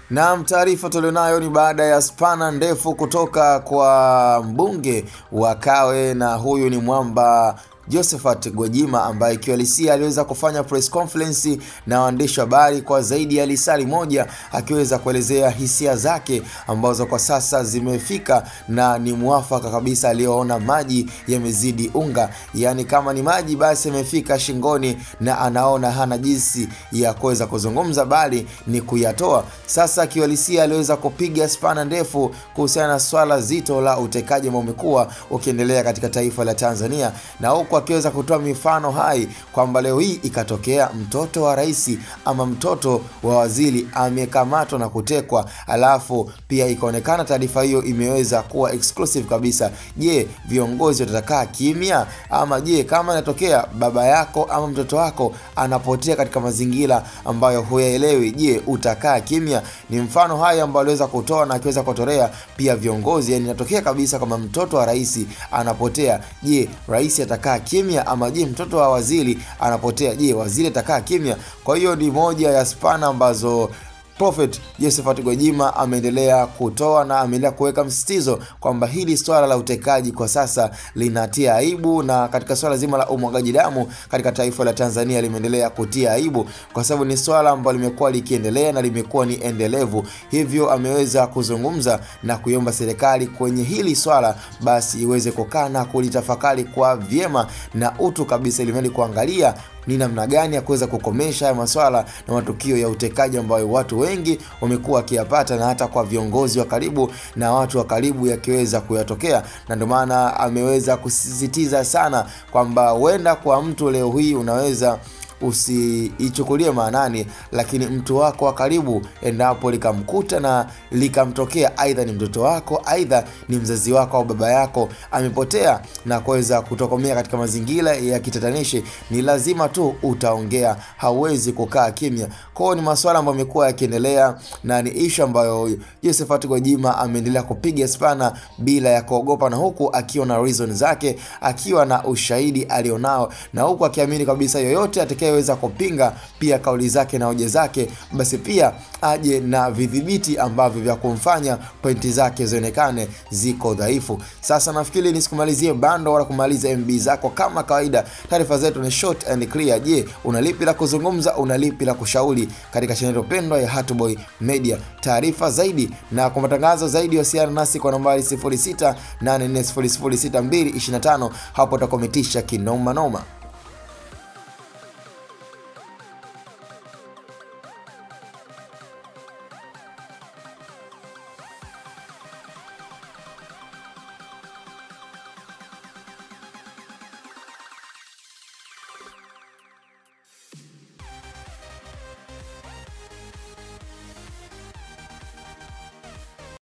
Na taarifa tulionayo ni baada ya spana ndefu kutoka kwa mbunge wa Kawe, na huyu ni mwamba Josephat Gwajima ambaye kiuhalisia aliweza kufanya press conference na waandishi wa habari kwa zaidi ya lisali moja, akiweza kuelezea hisia zake ambazo kwa sasa zimefika na ni muafaka kabisa, aliyoona maji yamezidi unga, yani kama ni maji basi yamefika shingoni na anaona hana jinsi ya kuweza kuzungumza bali ni kuyatoa. Sasa kiuhalisia aliweza kupiga spana ndefu kuhusiana na swala zito la utekaji ambao umekuwa ukiendelea katika taifa la Tanzania, na huko akiweza kutoa mifano hai kwamba leo hii ikatokea mtoto wa rais ama mtoto wa waziri amekamatwa na kutekwa, alafu pia ikaonekana taarifa hiyo imeweza kuwa exclusive kabisa. Je, viongozi watakaa kimya? Ama je, kama inatokea baba yako ama mtoto wako anapotea katika mazingira ambayo huyaelewi, je, utakaa kimya? Ni mfano haya ambao aliweza kutoa na akiweza kutolea pia viongozi, yani inatokea kabisa kama mtoto wa rais anapotea, je, rais atakaa kimya? Ama je, mtoto wa waziri anapotea, je, waziri atakaa kimya? Kwa hiyo ni moja ya spana ambazo Prophet Josephat Gwajima ameendelea kutoa na ameendelea kuweka msisitizo kwamba hili swala la utekaji kwa sasa linatia aibu, na katika swala zima la umwagaji damu katika taifa la Tanzania limeendelea kutia aibu kwa sababu ni swala ambalo limekuwa likiendelea na limekuwa ni endelevu. Hivyo ameweza kuzungumza na kuiomba serikali kwenye hili swala basi iweze kukaa na kulitafakari kwa vyema na utu kabisa, ili kuangalia ni namna gani ya kuweza kukomesha masuala na matukio ya utekaji ambayo watu wengi wamekuwa wakiyapata, na hata kwa viongozi wa karibu na watu wa karibu yakiweza kuyatokea. Na ndio maana ameweza kusisitiza sana kwamba huenda kwa mtu leo hii unaweza usiichukulie maanani, lakini mtu wako wa karibu endapo likamkuta na likamtokea, aidha ni mtoto wako, aidha ni mzazi wako au baba yako amepotea na kuweza kutokomea katika mazingira ya kitatanishi, ni lazima tu utaongea, hauwezi kukaa kimya. Kwa ni masuala ambayo yamekuwa yakiendelea na ni issue ambayo Josephat Gwajima ameendelea kupiga spana bila ya kuogopa, na huku akiwa na reason zake, akiwa na ushahidi alionao, na huku akiamini kabisa yoyote atakayeweza kupinga pia kauli zake na hoja zake basi pia aje na vidhibiti ambavyo vya kumfanya pointi zake zionekane ziko dhaifu. Sasa nafikiri nisikumalizie bando wala kumaliza MB zako. Kama kawaida taarifa zetu ni short and clear. Je, unalipi la kuzungumza, unalipi la kushauri katika channel pendwa ya Hatboy Media? Taarifa zaidi na kwa matangazo zaidi wasiana nasi kwa nambari 0684006225, hapo utakometisha kinoma noma.